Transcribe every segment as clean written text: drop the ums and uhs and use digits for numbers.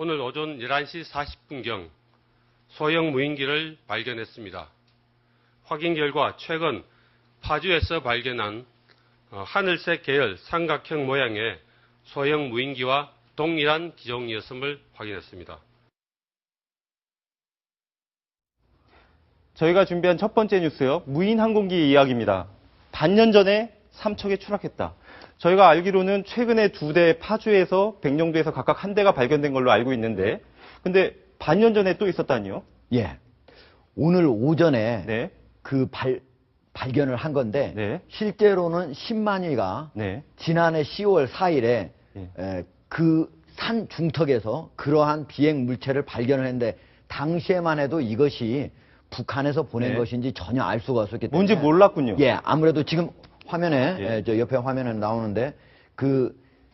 오늘 오전 11시 40분경 소형 무인기를 발견했습니다. 확인 결과 최근 파주에서 발견한 하늘색 계열 삼각형 모양의 소형 무인기와 동일한 기종이었음을 확인했습니다. 저희가 준비한 첫 번째 뉴스요. 무인 항공기 이야기입니다. 반년 전에 삼척에 추락했다. 저희가 알기로는 최근에 2대 파주에서 백령도에서 각각 한 대가 발견된 걸로 알고 있는데, 근데 반년 전에 또 있었다니요? 예. 오늘 오전에 네. 그 발견을 한 건데, 네. 실제로는 신만위가 네. 지난해 10월 4일에 네. 그 산 중턱에서 그러한 비행 물체를 발견을 했는데, 당시에만 해도 이것이 북한에서 보낸 네. 것인지 전혀 알 수가 없었기 때문에. 뭔지 몰랐군요. 예, 아무래도 지금 화면에, 예. 저 옆에 화면에 나오는데,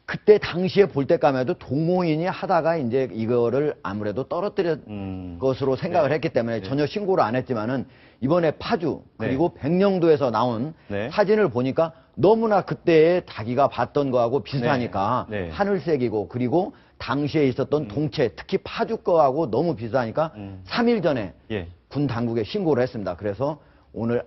그때 당시에 볼 때까지 해도 동호인이 하다가 이제 이거를 아무래도 떨어뜨린 것으로 생각을 네. 했기 때문에 네. 전혀 신고를 안 했지만은 이번에 파주 네. 그리고 백령도에서 나온 네. 사진을 보니까 너무나 그때 자기가 봤던 거하고 비슷하니까 네. 네. 하늘색이고 그리고 당시에 있었던 동체 특히 파주 거하고 너무 비슷하니까 3일 전에 예. 군 당국에 신고를 했습니다. 그래서 오늘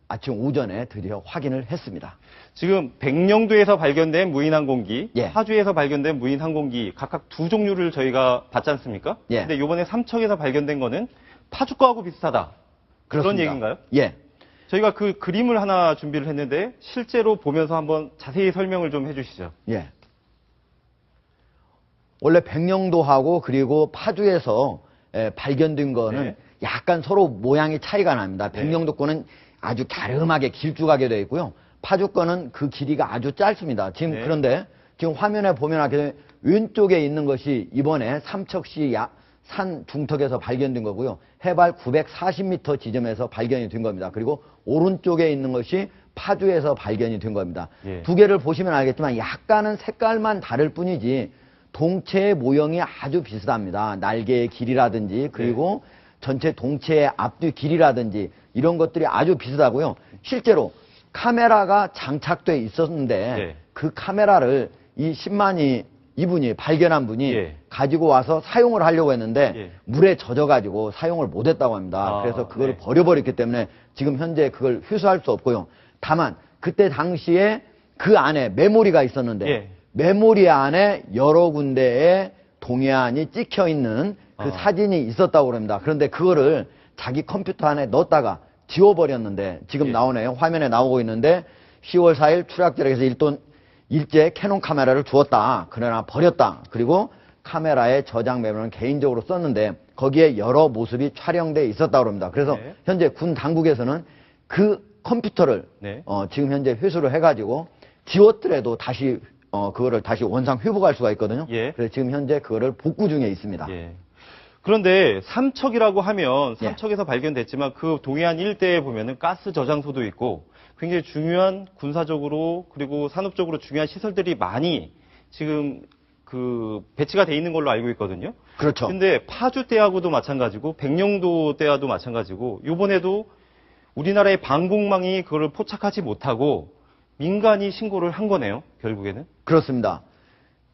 아침 오전에 드디어 확인을 했습니다. 지금 백령도에서 발견된 무인 항공기, 예. 파주에서 발견된 무인 항공기 각각 두 종류를 저희가 봤지 않습니까? 예. 근데 이번에 삼척에서 발견된 거는 파주 거하고 비슷하다. 그런 그렇습니다. 얘기인가요? 예. 저희가 그 그림을 하나 준비를 했는데 실제로 보면서 한번 자세히 설명을 좀 해주시죠. 예. 원래 백령도하고 그리고 파주에서 발견된 거는 네. 약간 서로 모양이 차이가 납니다. 네. 백령도 거는 아주 갸름하게 길쭉하게 되어 있고요. 파주 거는 그 길이가 아주 짧습니다. 지금 네. 그런데 지금 화면에 보면 이렇게 왼쪽에 있는 것이 이번에 삼척시 산 중턱에서 발견된 거고요. 해발 940m 지점에서 발견이 된 겁니다. 그리고 오른쪽에 있는 것이 파주에서 발견이 된 겁니다. 예. 두 개를 보시면 알겠지만 약간은 색깔만 다를 뿐이지 동체의 모형이 아주 비슷합니다. 날개의 길이라든지 그리고 전체 동체의 앞뒤 길이라든지 이런 것들이 아주 비슷하고요. 실제로 카메라가 장착돼 있었는데 네. 그 카메라를 이 신만이 이분이 발견한 분이 예. 가지고 와서 사용을 하려고 했는데 예. 물에 젖어가지고 사용을 못했다고 합니다. 아, 그래서 그걸 네. 버려버렸기 때문에 지금 현재 그걸 회수할 수 없고요. 다만 그때 당시에 그 안에 메모리가 있었는데 예. 메모리 안에 여러 군데에 동해안이 찍혀 있는 그 아. 사진이 있었다고 합니다. 그런데 그거를 자기 컴퓨터 안에 넣었다가 지워버렸는데 지금 예. 나오네요. 화면에 나오고 있는데 10월 4일 추락자락에서 일제 캐논 카메라를 주었다. 그러나 버렸다. 그리고 카메라의 저장 메모는 개인적으로 썼는데 거기에 여러 모습이 촬영돼 있었다고 합니다. 그래서 네. 현재 군 당국에서는 그 컴퓨터를 네. 지금 현재 회수를 해가지고 지웠더라도 다시 그거를 다시 원상 회복할 수가 있거든요. 예. 그래서 지금 현재 그거를 복구 중에 있습니다. 예. 그런데 삼척이라고 하면 예. 삼척에서 발견됐지만 그 동해안 일대에 보면은 가스 저장소도 있고 굉장히 중요한 군사적으로 그리고 산업적으로 중요한 시설들이 많이 지금 그 배치가 돼 있는 걸로 알고 있거든요. 그렇죠. 근데 파주 때하고도 마찬가지고 백령도 때와도 마찬가지고 이번에도 우리나라의 방공망이 그걸 포착하지 못하고 민간이 신고를 한 거네요. 결국에는. 그렇습니다.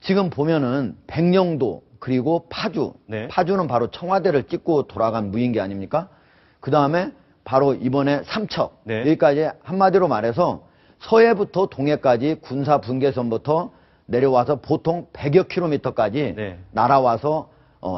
지금 보면은 백령도 그리고 파주, 네. 파주는 바로 청와대를 찍고 돌아간 무인기 아닙니까? 그 다음에 바로 이번에 삼척, 네. 여기까지 한마디로 말해서 서해부터 동해까지 군사 분계선부터 내려와서 보통 100여 킬로미터까지 네. 날아와서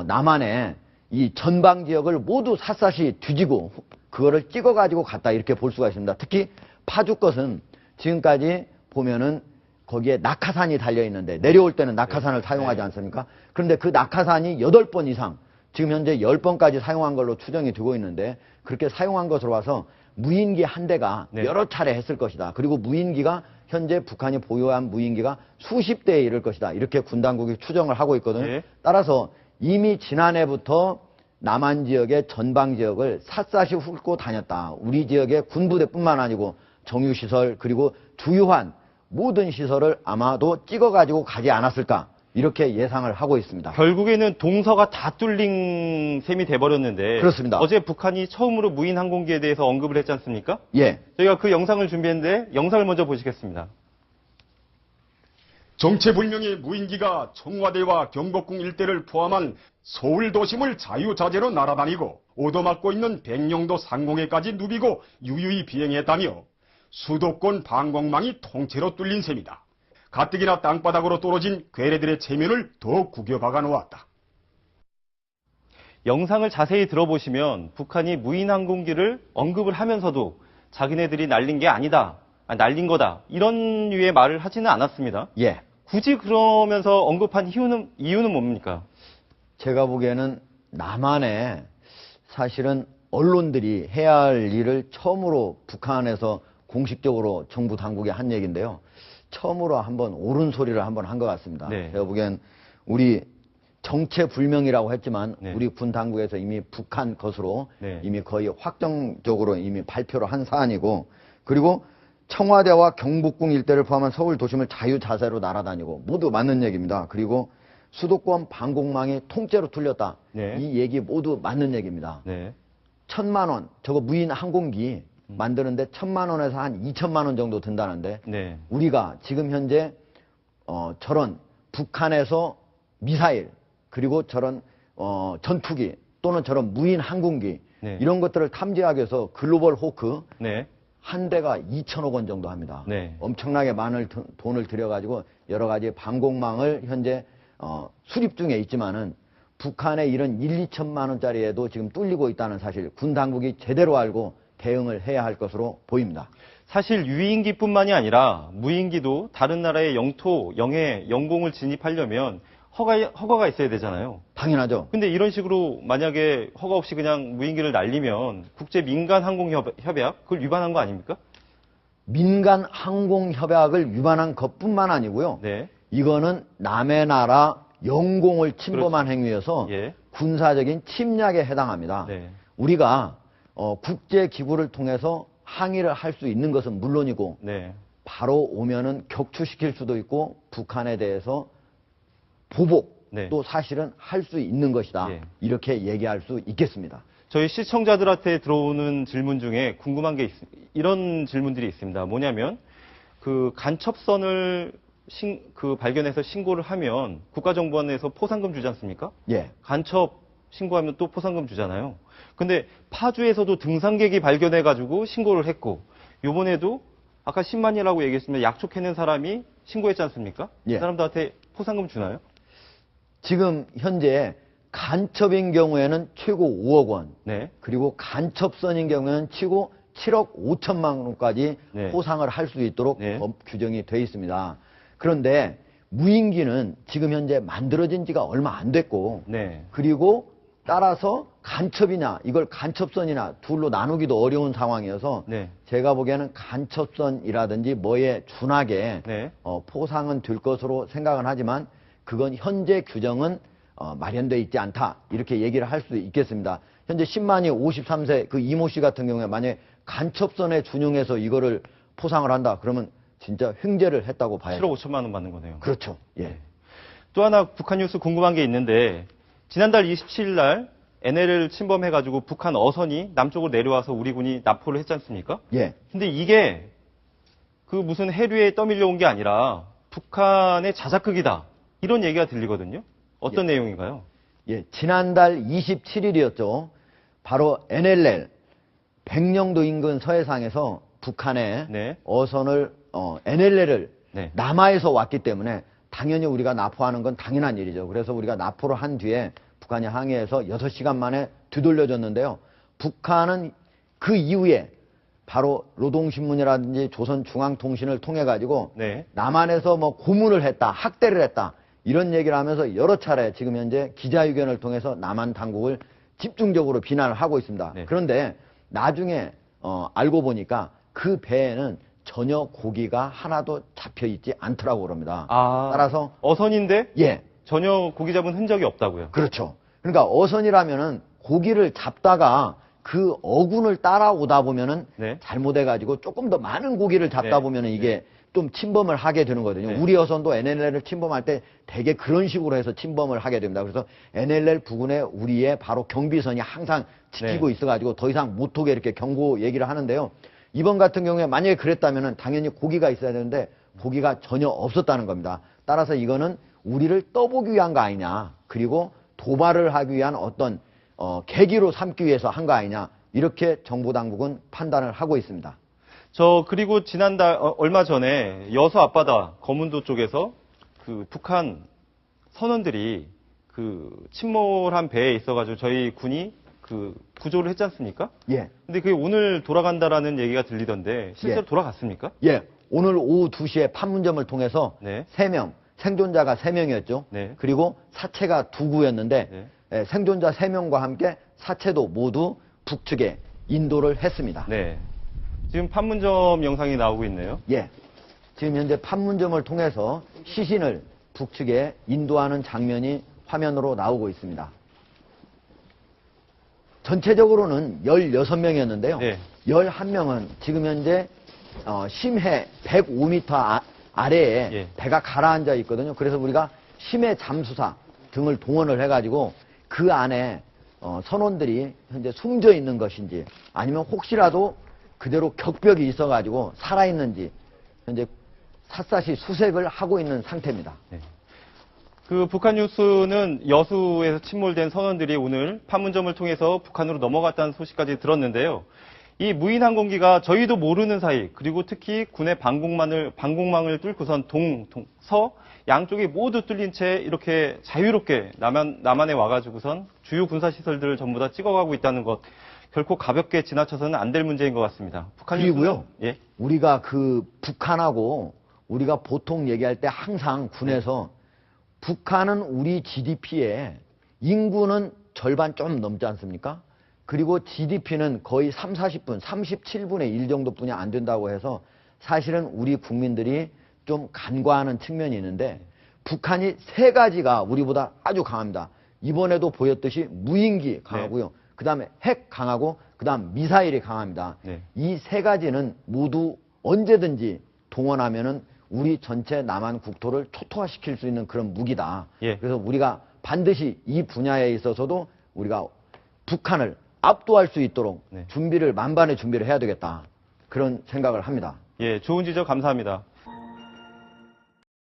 남한의 이 전방 지역을 모두 샅샅이 뒤지고 그거를 찍어가지고 갔다 이렇게 볼 수가 있습니다. 특히 파주 것은 지금까지 보면은 거기에 낙하산이 달려있는데 내려올 때는 낙하산을 사용하지 않습니까? 그런데 그 낙하산이 8번 이상 지금 현재 10번까지 사용한 걸로 추정이 되고 있는데 그렇게 사용한 것으로 봐서 무인기 한 대가 네. 여러 차례 했을 것이다. 그리고 무인기가 현재 북한이 보유한 무인기가 수십 대에 이를 것이다. 이렇게 군 당국이 추정을 하고 있거든요. 네. 따라서 이미 지난해부터 남한 지역의 전방 지역을 샅샅이 훑고 다녔다. 우리 지역의 군부대뿐만 아니고 정유시설 그리고 주요한 모든 시설을 아마도 찍어가지고 가지 않았을까 이렇게 예상을 하고 있습니다. 결국에는 동서가 다 뚫린 셈이 돼버렸는데 그렇습니다. 어제 북한이 처음으로 무인 항공기에 대해서 언급을 했지 않습니까? 예. 저희가 그 영상을 준비했는데 영상을 먼저 보시겠습니다. 정체불명의 무인기가 청와대와 경복궁 일대를 포함한 서울 도심을 자유자재로 날아다니고 오도맞고 있는 백령도 상공에까지 누비고 유유히 비행했다며 수도권 방공망이 통째로 뚫린 셈이다. 가뜩이나 땅바닥으로 떨어진 괴뢰들의 체면을 더 구겨박아 놓았다. 영상을 자세히 들어보시면 북한이 무인 항공기를 언급을 하면서도 자기네들이 날린 게 아니다, 날린 거다 이런 류의 말을 하지는 않았습니다. 예. 굳이 그러면서 언급한 이유는 뭡니까? 제가 보기에는 남한에 사실은 언론들이 해야 할 일을 처음으로 북한에서 공식적으로 정부 당국이 한 얘기인데요. 처음으로 한번 옳은 소리를 한번 한 것 같습니다. 네. 제가 보기엔 우리 정체불명이라고 했지만 네. 우리 군 당국에서 이미 북한 것으로 네. 이미 거의 확정적으로 이미 발표를 한 사안이고, 그리고 청와대와 경복궁 일대를 포함한 서울 도심을 자유자재로 날아다니고 모두 맞는 얘기입니다. 그리고 수도권 방공망이 통째로 뚫렸다. 네. 이 얘기 모두 맞는 얘기입니다. 네. 1,000만 원, 저거 무인 항공기 만드는데 1,000만 원에서 한 2천만 원 정도 든다는데, 네. 우리가 지금 현재 저런 북한에서 미사일, 그리고 저런 전투기 또는 저런 무인 항공기, 네. 이런 것들을 탐지하기 위해서 글로벌 호크 네. 한 대가 2천억 원 정도 합니다. 네. 엄청나게 많은 돈을 들여가지고 여러 가지 방공망을 현재 수립 중에 있지만은 북한의 이런 1, 2천만 원짜리에도 지금 뚫리고 있다는 사실, 군 당국이 제대로 알고 대응을 해야 할 것으로 보입니다. 사실 유인기뿐만이 아니라 무인기도 다른 나라의 영토, 영해, 영공을 진입하려면 허가가 있어야 되잖아요. 당연하죠. 근데 이런 식으로 만약에 허가 없이 그냥 무인기를 날리면 국제 민간 항공 협약 그걸 위반한 거 아닙니까? 민간 항공 협약을 위반한 것뿐만 아니고요. 네. 이거는 남의 나라 영공을 침범한 행위여서 예. 군사적인 침략에 해당합니다. 네. 우리가 국제 기구를 통해서 항의를 할 수 있는 것은 물론이고, 네. 바로 오면은 격추시킬 수도 있고 북한에 대해서 보복 네. 또 사실은 할 수 있는 것이다. 예. 이렇게 얘기할 수 있겠습니다. 저희 시청자들한테 들어오는 질문 중에 궁금한 게 이런 질문들이 있습니다. 뭐냐면 그 간첩선을 발견해서 신고를 하면 국가정보원에서 포상금 주지 않습니까? 예. 간첩 신고하면 또 포상금 주잖아요. 근데 파주에서도 등산객이 발견해가지고 신고를 했고, 요번에도 아까 10만이라고 얘기했으면 약촉해낸 사람이 신고했지 않습니까? 예. 그 사람들한테 포상금 주나요? 지금 현재 간첩인 경우에는 최고 5억 원, 네. 그리고 간첩선인 경우에는 최고 7억 5천만 원까지 네. 포상을 할 수 있도록 네. 법 규정이 되어 있습니다. 그런데 무인기는 지금 현재 만들어진 지가 얼마 안 됐고, 네. 그리고 따라서 간첩이냐 이걸 간첩선이나 둘로 나누기도 어려운 상황이어서 네. 제가 보기에는 간첩선이라든지 뭐에 준하게 네. 포상은 될 것으로 생각은 하지만 그건 현재 규정은 마련되어 있지 않다, 이렇게 얘기를 할 수 있겠습니다. 현재 10만이 53세 그 이모 씨 같은 경우에 만약에 간첩선에 준용해서 이거를 포상을 한다 그러면 진짜 횡재를 했다고 봐야죠. 7억 5천만 원 받는 거네요. 그렇죠. 예. 또 하나 북한 뉴스 궁금한 게 있는데, 지난달 27일 날 NLL을 침범해가지고 북한 어선이 남쪽으로 내려와서 우리 군이 납포를 했지 않습니까? 예. 근데 이게 그 무슨 해류에 떠밀려 온 게 아니라 북한의 자작극이다, 이런 얘기가 들리거든요. 어떤 내용인가요? 예. 지난달 27일이었죠. 바로 NLL 백령도 인근 서해상에서 북한의 네. 어선을 NLL을 네. 남하에서 왔기 때문에 당연히 우리가 납포하는 건 당연한 일이죠. 그래서 우리가 납포를 한 뒤에 북한이 항해해서 6시간 만에 되돌려줬는데요. 북한은 그 이후에 바로 노동신문이라든지 조선중앙통신을 통해 가지고 네. 남한에서 뭐 고문을 했다, 학대를 했다, 이런 얘기를 하면서 여러 차례 지금 현재 기자회견을 통해서 남한 당국을 집중적으로 비난을 하고 있습니다. 네. 그런데 나중에 알고 보니까 그 배에는 전혀 고기가 하나도 잡혀 있지 않더라고 그럽니다. 아, 따라서 어선인데 예, 전혀 고기 잡은 흔적이 없다고요. 그렇죠. 그러니까 어선이라면은 고기를 잡다가 그 어군을 따라오다 보면은 네. 잘못해가지고 조금 더 많은 고기를 잡다 네. 보면은 이게 좀 침범을 하게 되는 거거든요. 네. 우리 어선도 NLL을 침범할 때 대개 그런 식으로 해서 침범을 하게 됩니다. 그래서 NLL 부근에 우리의 바로 경비선이 항상 지키고 네. 있어가지고 더 이상 못 오게 이렇게 경고 얘기를 하는데요. 이번 같은 경우에 만약에 그랬다면은 당연히 고기가 있어야 되는데 고기가 전혀 없었다는 겁니다. 따라서 이거는 우리를 떠보기 위한 거 아니냐. 그리고 도발을 하기 위한 어떤 계기로 삼기 위해서 한 거 아니냐. 이렇게 정부 당국은 판단을 하고 있습니다. 그리고 지난달, 얼마 전에 여수 앞바다 거문도 쪽에서 그 북한 선원들이 그 침몰한 배에 있어가지고 저희 군이 그 구조를 했지 않습니까? 예. 근데 그게 오늘 돌아간다라는 얘기가 들리던데 실제로 예. 돌아갔습니까? 예. 오늘 오후 2시에 판문점을 통해서 네. 3명, 생존자가 3명이었죠. 네. 그리고 사체가 2구였는데 네. 생존자 3명과 함께 사체도 모두 북측에 인도를 했습니다. 네. 지금 판문점 영상이 나오고 있네요. 예. 지금 현재 판문점을 통해서 시신을 북측에 인도하는 장면이 화면으로 나오고 있습니다. 전체적으로는 16명이었는데요. 네. 11명은 지금 현재 심해 105m 아래에 예. 배가 가라앉아 있거든요. 그래서 우리가 심해 잠수사 등을 동원을 해가지고 그 안에 선원들이 현재 숨져 있는 것인지 아니면 혹시라도 그대로 격벽이 있어가지고 살아있는지 현재 샅샅이 수색을 하고 있는 상태입니다. 네. 그 북한 뉴스는 여수에서 침몰된 선원들이 오늘 판문점을 통해서 북한으로 넘어갔다는 소식까지 들었는데요. 이 무인 항공기가 저희도 모르는 사이, 그리고 특히 군의 방공망을 뚫고선 서 양쪽이 모두 뚫린 채 이렇게 자유롭게 남한에 와가지고선 주요 군사시설들을 전부 다 찍어가고 있다는 것, 결코 가볍게 지나쳐서는 안 될 문제인 것 같습니다. 북한 그리고요. 뉴스는, 예. 우리가 그 북한하고 우리가 보통 얘기할 때 항상 군에서 북한은 우리 GDP의 인구는 절반 좀 넘지 않습니까? 그리고 GDP는 거의 30, 40분, 37분의 1 정도뿐이 안 된다고 해서 사실은 우리 국민들이 좀 간과하는 측면이 있는데 북한이 3가지가 우리보다 아주 강합니다. 이번에도 보였듯이 무인기 강하고요. 그 다음에 핵 강하고 그 다음 미사일이 강합니다. 네. 이 3가지는 모두 언제든지 동원하면은 우리 전체 남한 국토를 초토화시킬 수 있는 그런 무기다. 예. 그래서 우리가 반드시 이 분야에 있어서도 우리가 북한을 압도할 수 있도록 네. 만반의 준비를 해야 되겠다. 그런 생각을 합니다. 예, 좋은 지적 감사합니다.